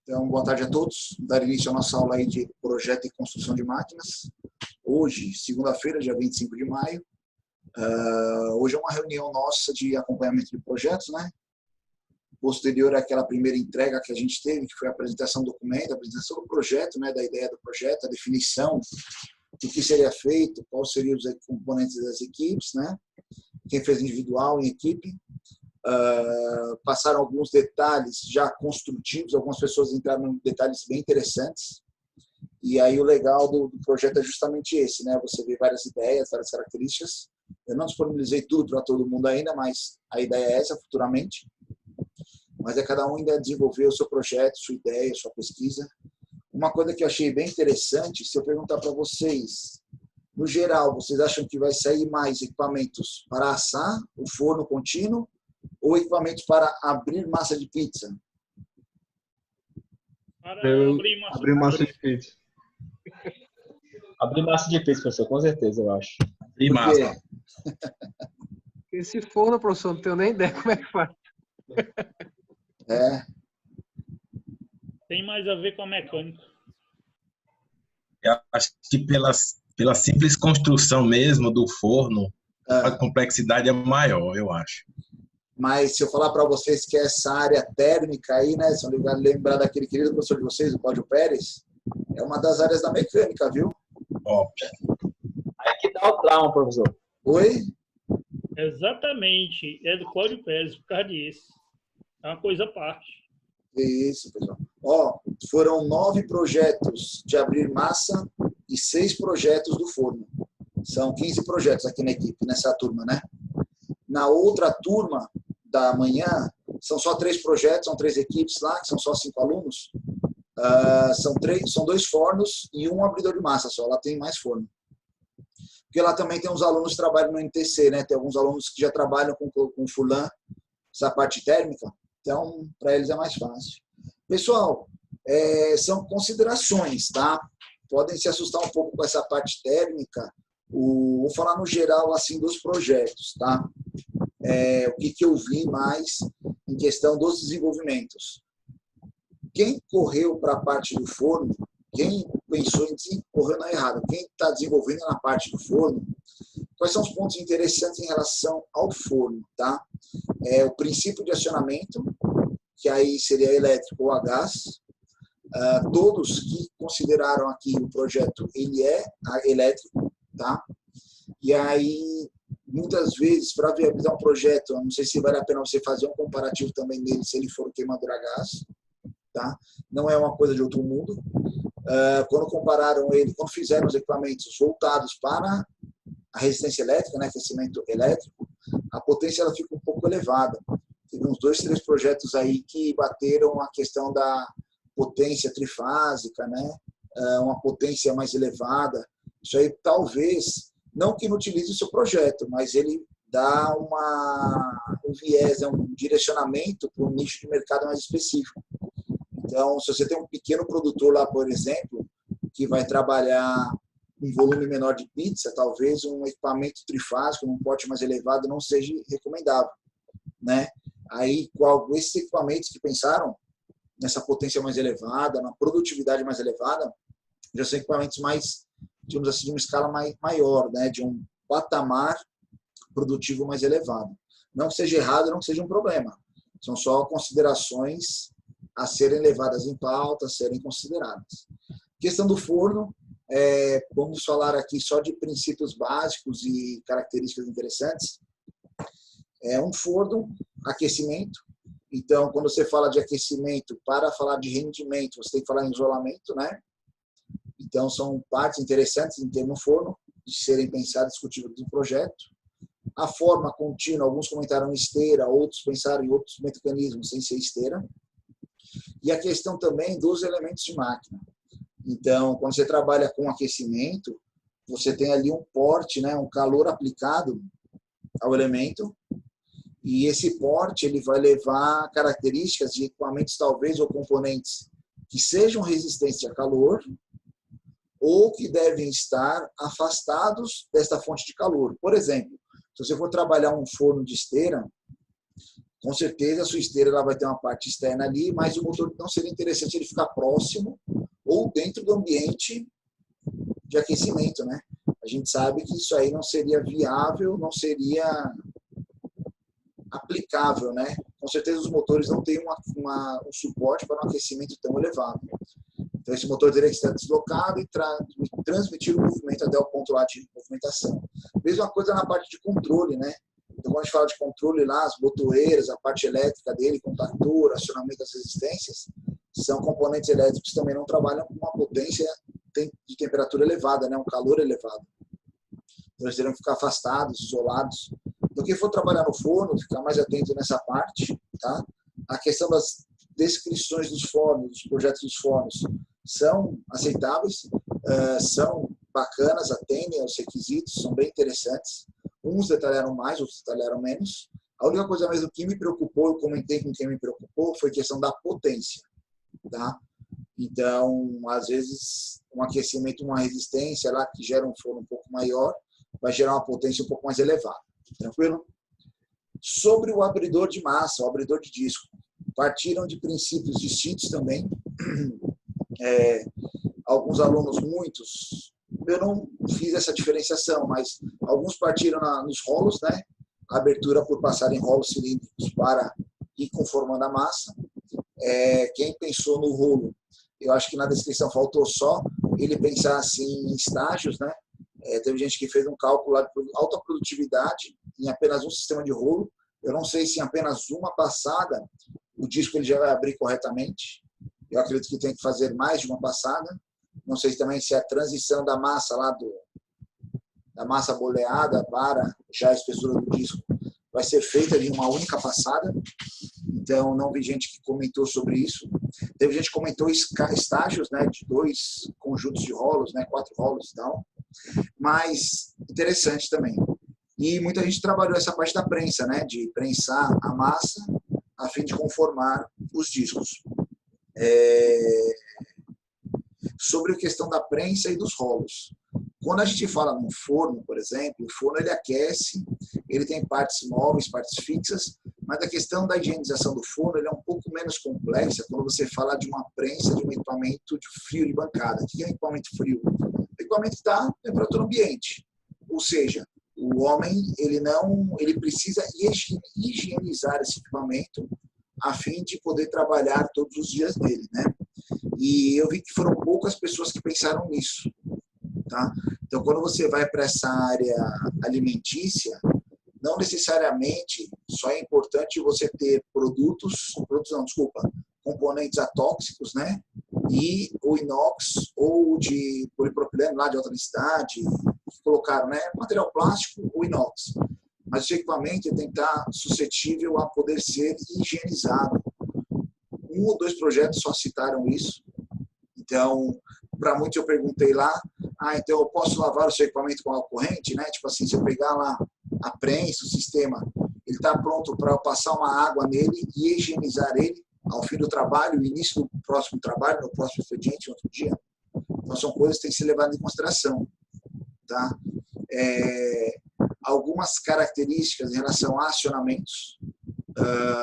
Então, boa tarde a todos. Dar início à nossa aula aí de projeto e construção de máquinas. Hoje, segunda-feira, dia 25 de maio. Hoje é uma reunião nossa de acompanhamento de projetos, né? Posterior àquela primeira entrega que a gente teve, que foi a apresentação do documento, a apresentação do projeto, né? Da ideia do projeto, a definição do que seria feito, quais seriam os componentes das equipes, né? Quem fez individual em equipe. Passaram alguns detalhes já construtivos, algumas pessoas entraram em detalhes bem interessantes, e aí o legal do projeto é justamente esse, né? Você vê várias ideias, várias características. Eu não disponibilizei tudo para todo mundo ainda, mas a ideia é essa futuramente. Mas é cada um ainda desenvolver o seu projeto, sua ideia, sua pesquisa. Uma coisa que eu achei bem interessante, se eu perguntar para vocês, no geral, vocês acham que vai sair mais equipamentos para assar, o forno contínuo, ou equipamentos para abrir massa de pizza? Para abrir massa de pizza. Abrir massa de pizza, professor, com certeza, eu acho. Abrir massa. Esse forno, professor, não tenho nem ideia como é que faz. Tem mais a ver com a mecânica. Eu acho que pela simples construção mesmo do forno, a complexidade é maior, eu acho. Mas se eu falar para vocês que essa área térmica aí, né, se eu lembrar daquele querido professor de vocês, o Cláudio Pérez, é uma das áreas da mecânica, viu? Óbvio. Aí que dá o trauma, professor. Oi? Exatamente. É do Cláudio Pérez, por causa disso. É uma coisa à parte. Isso, pessoal. Foram 9 projetos de abrir massa e 6 projetos do forno. São 15 projetos aqui na equipe, nessa turma, né? Na outra turma da manhã, são só 3 projetos, são 3 equipes lá, que são só 5 alunos. São 2 fornos e 1 abridor de massa só. Lá tem mais forno. Porque lá também tem uns alunos que trabalham no NTC, né? Tem alguns alunos que já trabalham com Furlan, essa parte térmica. Então, para eles é mais fácil. Pessoal, são considerações, tá? Podem se assustar um pouco com essa parte térmica. Vou falar no geral assim dos projetos, tá? O que eu vi mais em questão dos desenvolvimentos. Quem correu para a parte do forno, quem pensou em correr na errada, quem está desenvolvendo na parte do forno, quais são os pontos interessantes em relação ao forno, tá? O princípio de acionamento, que aí seria elétrico ou a gás. Todos que consideraram aqui o projeto, ele é elétrico, tá? E aí, muitas vezes, para viabilizar um projeto, eu não sei se vale a pena você fazer um comparativo também nele, se ele for queimador a gás, tá? Não é uma coisa de outro mundo. Quando compararam ele, quando fizeram os equipamentos voltados para a resistência elétrica, né, aquecimento elétrico, a potência ela fica um pouco elevada. Teve uns 2, 3 projetos aí que bateram a questão da potência trifásica, né, uma potência mais elevada. Isso aí talvez, não que não utilize o seu projeto, mas ele dá um viés, um direcionamento para um nicho de mercado mais específico. Então, se você tem um pequeno produtor lá, por exemplo, que vai trabalhar um volume menor de pizza, talvez um equipamento trifásico, num pote mais elevado, não seja recomendável, né? Aí, esses equipamentos que pensaram nessa potência mais elevada, na produtividade mais elevada, já são equipamentos mais, digamos assim, de uma escala maior, né? De um patamar produtivo mais elevado. Não que seja errado, não que seja um problema. São só considerações a serem levadas em pauta, a serem consideradas. Questão do forno, vamos falar aqui só de princípios básicos e características interessantes. Um forno, aquecimento. Então, quando você fala de aquecimento, para falar de rendimento, você tem que falar em isolamento, né? Então, são partes interessantes em ter no forno, de serem pensadas, discutidas do projeto. A forma contínua, alguns comentaram esteira, outros pensaram em outros mecanismos sem ser esteira. E a questão também dos elementos de máquina. Então, quando você trabalha com aquecimento, você tem ali um porte, né, um calor aplicado ao elemento, e esse porte ele vai levar características de equipamentos, talvez, ou componentes que sejam resistentes a calor, ou que devem estar afastados desta fonte de calor. Por exemplo, se você for trabalhar um forno de esteira, Com certeza a sua esteira ela vai ter uma parte externa ali, mas o motor não seria interessante ele ficar próximo ou dentro do ambiente de aquecimento, né? A gente sabe que isso aí não seria viável, não seria aplicável, né? Com certeza os motores não têm um suporte para um aquecimento tão elevado. Então esse motor teria que estar deslocado e transmitir o movimento até o ponto lá de movimentação. Mesma coisa na parte de controle, né? Então quando a gente fala de controle lá, as botoeiras, a parte elétrica dele, contactor, acionamento das resistências, são componentes elétricos que também não trabalham com uma potência de temperatura elevada, né? Um calor elevado. Então eles teriam que ficar afastados, isolados. Então quem for trabalhar no forno, ficar mais atento nessa parte, tá? A questão das descrições dos fornos, dos projetos dos fornos, são aceitáveis, são bacanas, atendem aos requisitos, são bem interessantes. Uns detalharam mais, outros detalharam menos. A única coisa mesmo que me preocupou, eu comentei com quem me preocupou, foi a questão da potência, tá? Então, às vezes, um aquecimento, uma resistência lá que gera um forno um pouco maior, vai gerar uma potência um pouco mais elevada. Tranquilo? Sobre o abridor de massa, o abridor de disco, partiram de princípios distintos também. Alguns alunos, muitos, eu não fiz essa diferenciação, mas alguns partiram nos rolos, né? A abertura por passar em rolos cilíndricos para ir conformando a massa. Quem pensou no rolo, eu acho que na descrição faltou só ele pensar assim em estágios, né? Teve gente que fez um cálculo lá de alta produtividade em apenas um sistema de rolo. Eu não sei se em apenas uma passada o disco ele já vai abrir corretamente. Eu acredito que tem que fazer mais de uma passada. Não sei também se a transição da massa lá da massa boleada para já a espessura do disco vai ser feita em uma única passada. Então, não vi gente que comentou sobre isso. Teve gente que comentou estágios, né, de 2 conjuntos de rolos, né, 4 rolos e tal. Mas interessante também. E muita gente trabalhou essa parte da prensa, né, de prensar a massa a fim de conformar os discos. Sobre a questão da prensa e dos rolos. Quando a gente fala num forno, por exemplo, o forno ele aquece, ele tem partes móveis, partes fixas, mas a questão da higienização do forno ele é um pouco menos complexa quando você fala de uma prensa, de um equipamento de frio de bancada. O que é um equipamento frio? O equipamento está à temperatura ambiente. Ou seja, o homem ele precisa higienizar esse equipamento a fim de poder trabalhar todos os dias dele, né? E eu vi que foram poucas pessoas que pensaram nisso, tá? Então, quando você vai para essa área alimentícia, não necessariamente só é importante você ter componentes atóxicos, né? E o inox ou de polipropileno lá de alta densidade, que colocaram, né? Material plástico ou inox. Mas o equipamento tem que estar suscetível a poder ser higienizado. 1 ou 2 projetos só citaram isso. Então, para muitos eu perguntei lá, então eu posso lavar o seu equipamento com água corrente, né? Tipo assim, se eu pegar lá a prensa, o sistema, ele está pronto para eu passar uma água nele e higienizar ele ao fim do trabalho, o início do próximo trabalho, no próximo expediente, outro dia. Então, são coisas que têm que ser levadas em consideração, tá? Algumas características em relação a acionamentos.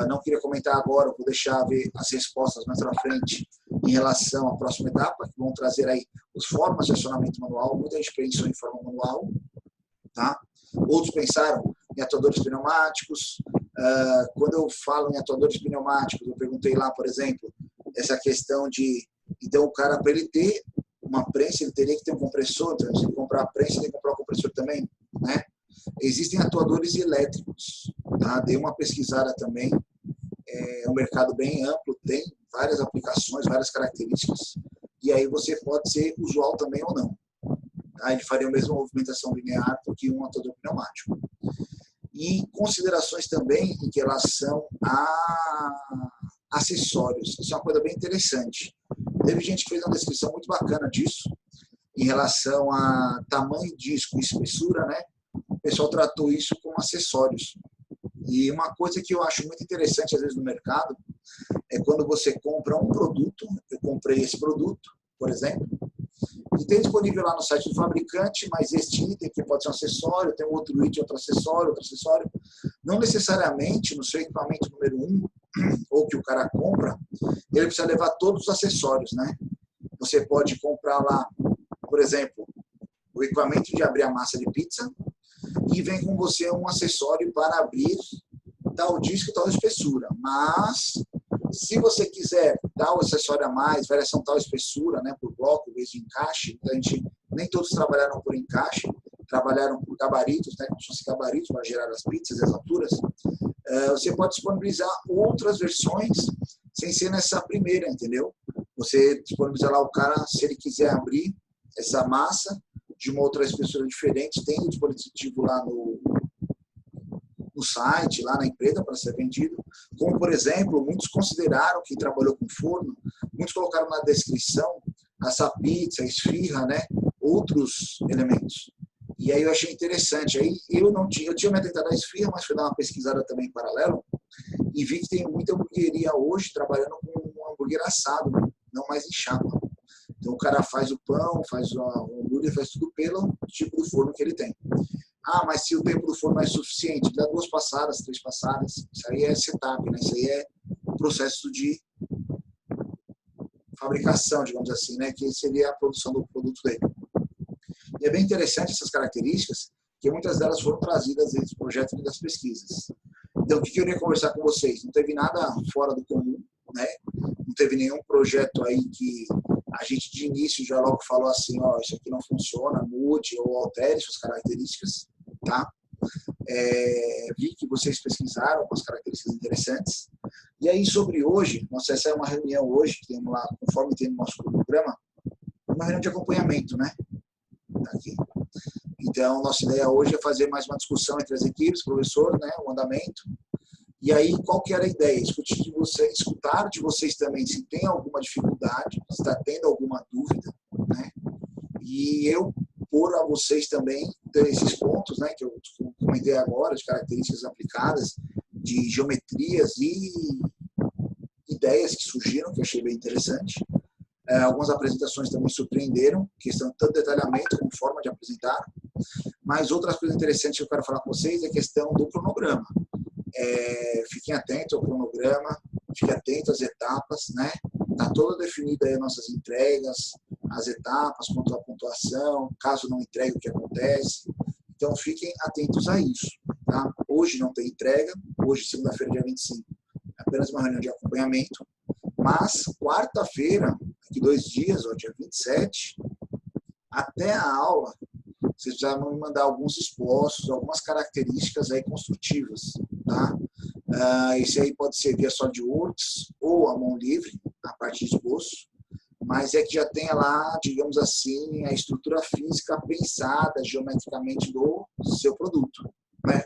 Não queria comentar agora, vou deixar ver as respostas mais para frente em relação à próxima etapa, que vão trazer aí as formas de acionamento manual. Muita gente pensou em forma manual, tá? Outros pensaram em atuadores pneumáticos. Quando eu falo em atuadores pneumáticos, eu perguntei lá, por exemplo, essa questão de, então o cara, para ele ter uma prensa, ele teria que ter um compressor, então se ele comprar a prensa, ele tem que comprar o compressor também, né? Existem atuadores elétricos, tá? Dei uma pesquisada também, é um mercado bem amplo, tem várias aplicações, várias características, e aí você pode ser usual também ou não. Tá? Ele faria a mesma movimentação linear do que um atuador pneumático. E considerações também em relação a acessórios, isso é uma coisa bem interessante. Teve gente que fez uma descrição muito bacana disso, em relação a tamanho, disco e espessura, né? O pessoal tratou isso como acessórios. E uma coisa que eu acho muito interessante, às vezes, no mercado, é quando você compra um produto, eu comprei esse produto, por exemplo, e tem disponível lá no site do fabricante, mas este item que pode ser um acessório, tem um outro item, outro acessório, Não necessariamente no seu equipamento número 1, ou que o cara compra, ele precisa levar todos os acessórios, né? Você pode comprar lá, por exemplo, o equipamento de abrir a massa de pizza e vem com você um acessório para abrir tal disco e tal espessura. Mas, se você quiser tal acessório a mais, variação tal espessura, né, por bloco, em vez de encaixe, nem todos trabalharam por encaixe, trabalharam por gabaritos, né, como se fosse gabaritos para gerar as pizzas e as alturas, você pode disponibilizar outras versões sem ser nessa primeira, entendeu? Você disponibiliza lá o cara, se ele quiser abrir essa massa de uma outra espessura diferente, tem o dispositivo lá no site, lá na empresa para ser vendido. Como, por exemplo, muitos consideraram, quem trabalhou com forno, muitos colocaram na descrição essa pizza, esfirra, né? Outros elementos. E aí eu achei interessante. Aí eu tinha me atentado à esfirra, mas fui dar uma pesquisada também em paralelo e vi que tem muita hamburgueria hoje trabalhando com um hambúrguer assado, não mais em chapa. Então o cara faz o pão, faz o hambúrguer, faz tudo pelo tipo do forno que ele tem. Ah, mas se o tempo do forno não é suficiente, dá 2 passadas, 3 passadas. Isso aí é setup, né? Isso aí é processo de fabricação, digamos assim, né? Que seria a produção do produto dele. E é bem interessante essas características, que muitas delas foram trazidas desse projeto e das pesquisas. Então, o que eu queria conversar com vocês? Não teve nada fora do comum, né? Não teve nenhum projeto aí que a gente de início já logo falou assim, ó, isso aqui não funciona, mude ou altere suas características, tá? Vi que vocês pesquisaram com as características interessantes. E aí, sobre hoje, essa é uma reunião hoje, que temos lá, conforme tem no nosso programa, uma reunião de acompanhamento, né? Tá aqui. Então, nossa ideia hoje é fazer mais uma discussão entre as equipes, professor, né, o andamento. E aí, qual que era a ideia? Escutar de vocês também se tem alguma dificuldade, se está tendo alguma dúvida, né? E eu pôr a vocês também esses pontos, né, que eu comentei agora, de características aplicadas, de geometrias e ideias que surgiram, que eu achei bem interessante. Algumas apresentações também surpreenderam, questão tanto detalhamento como forma de apresentar. Mas outras coisas interessantes que eu quero falar com vocês é a questão do cronograma. Fiquem atentos ao cronograma, fiquem atentos às etapas, né? Está toda definida aí as nossas entregas, as etapas, quanto à pontuação, caso não entregue, o que acontece. Então, fiquem atentos a isso, tá? Hoje não tem entrega, hoje, segunda-feira, dia 25, é apenas uma reunião de acompanhamento, mas quarta-feira, daqui 2 dias, ó, dia 27, até a aula, vocês precisavam me mandar alguns esboços, algumas características aí construtivas, tá? Esse aí pode ser via SolidWorks ou a mão livre, a parte de esboço, mas é que já tenha lá, digamos assim, a estrutura física pensada geometricamente do seu produto, né?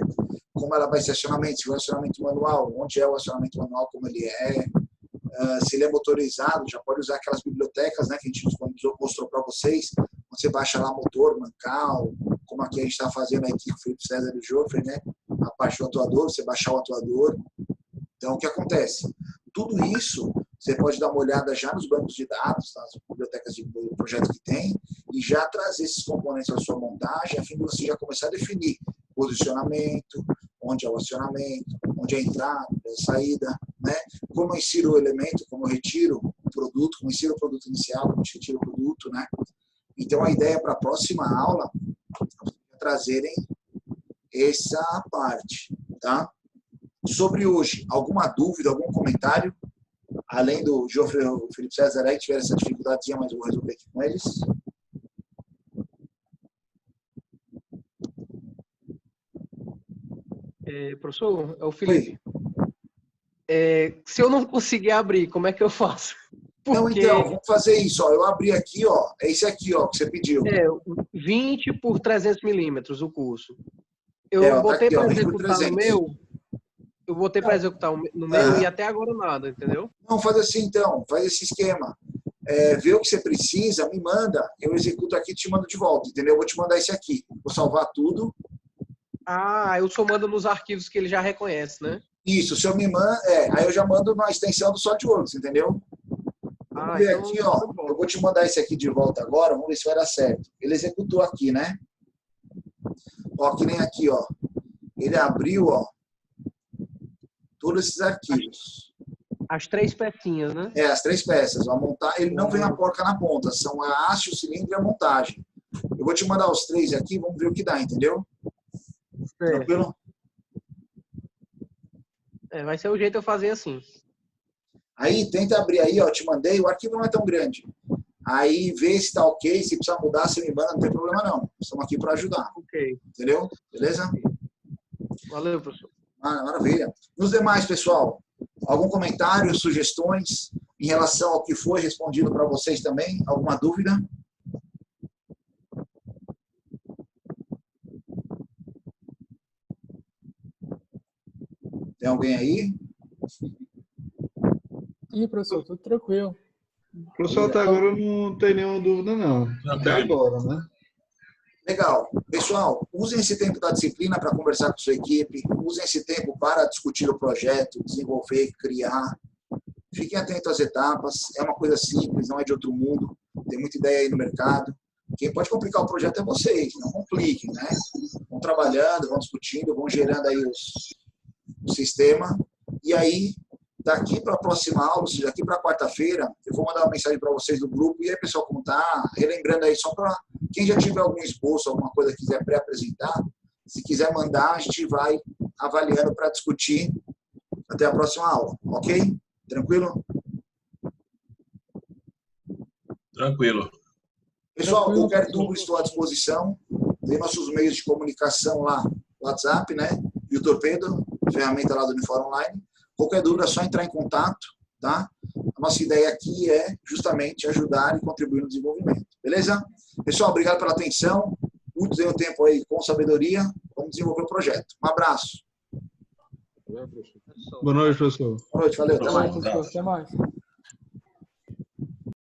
Como ela vai ser acionamento, se o acionamento manual, onde é o acionamento manual, como ele é, se ele é motorizado, já pode usar aquelas bibliotecas, né, que a gente mostrou para vocês. Você baixa lá motor, mancal, como aqui a gente está fazendo aqui com o Felipe César e o Joffre, né? A parte do atuador, você baixar o atuador. Então, o que acontece? Tudo isso, você pode dar uma olhada já nos bancos de dados, nas bibliotecas de projeto que tem, e já trazer esses componentes à sua montagem, a fim de você já começar a definir posicionamento, onde é o acionamento, onde é a entrada, a saída, né? Como eu insiro o elemento, como eu retiro o produto, como eu insiro o produto inicial, como eu retiro o produto, né? Então, a ideia para a próxima aula é trazerem essa parte, tá? Sobre hoje, alguma dúvida, algum comentário? Além do Joffre e o Felipe César aí, que tiveram essa dificuldadezinha, mas eu vou resolver aqui com eles. Professor, é o Felipe. Se eu não conseguir abrir, como é que eu faço? Não, então, vamos fazer isso. Ó. Eu abri aqui, ó. É esse aqui, ó, que você pediu. 20 por 300 milímetros o curso. Eu botei tá para executar no meu. Eu botei para executar no meu e até agora nada, entendeu? Não, faz assim então. Faz esse esquema. Vê o que você precisa, me manda. Eu executo aqui e te mando de volta, entendeu? Eu vou te mandar esse aqui. Vou salvar tudo. Eu só mando nos arquivos que ele já reconhece, né? Isso, se eu me mando, aí eu já mando na extensão do SolidWorks, entendeu? Vamos ver aqui, ó. Eu vou te mandar esse aqui de volta agora, vamos ver se vai dar certo. Ele executou aqui, né? Ó, que nem aqui, ó. Ele abriu, ó. todos esses arquivos. As 3 pecinhas, né? As 3 peças. A montar, ele não vem a porca na ponta, são a haste, o cilindro e a montagem. Eu vou te mandar os 3 aqui, vamos ver o que dá, entendeu? Tranquilo? Vai ser o jeito de eu fazer assim. Aí, tenta abrir aí, ó, te mandei, o arquivo não é tão grande. Aí, vê se tá ok, se precisar mudar, você me manda, não tem problema não. Estamos aqui para ajudar. Ok. Entendeu? Beleza? Valeu, professor. Maravilha. Nos demais, pessoal, algum comentário, sugestões em relação ao que foi respondido para vocês também? Alguma dúvida? Tem alguém aí? Ih, professor, tudo tranquilo. Professor, até agora eu não tenho nenhuma dúvida, não. Até agora, né? Legal. Pessoal, usem esse tempo da disciplina para conversar com sua equipe, usem esse tempo para discutir o projeto, desenvolver, criar. Fiquem atentos às etapas, é uma coisa simples, não é de outro mundo, tem muita ideia aí no mercado. Quem pode complicar o projeto é vocês, não compliquem, né? Vão trabalhando, vão discutindo, vão gerando aí o sistema, e aí, daqui para a próxima aula, ou seja, daqui para quarta-feira, eu vou mandar uma mensagem para vocês do grupo, e aí, pessoal, como tá, relembrando aí, só para quem já tiver algum esboço, alguma coisa que quiser pré-apresentar, se quiser mandar, a gente vai avaliando para discutir até a próxima aula, ok? Tranquilo? Tranquilo. Pessoal, qualquer dúvida, estou à disposição. Tem nossos meios de comunicação lá, WhatsApp, né? E o Torpedo, ferramenta lá do Unifor Online. Qualquer dúvida é só entrar em contato, tá? A nossa ideia aqui é justamente ajudar e contribuir no desenvolvimento. Beleza? Pessoal, obrigado pela atenção. Usem o tempo aí com sabedoria. Vamos desenvolver o projeto. Um abraço. Boa noite, professor. Boa noite, valeu. Até mais. Até mais.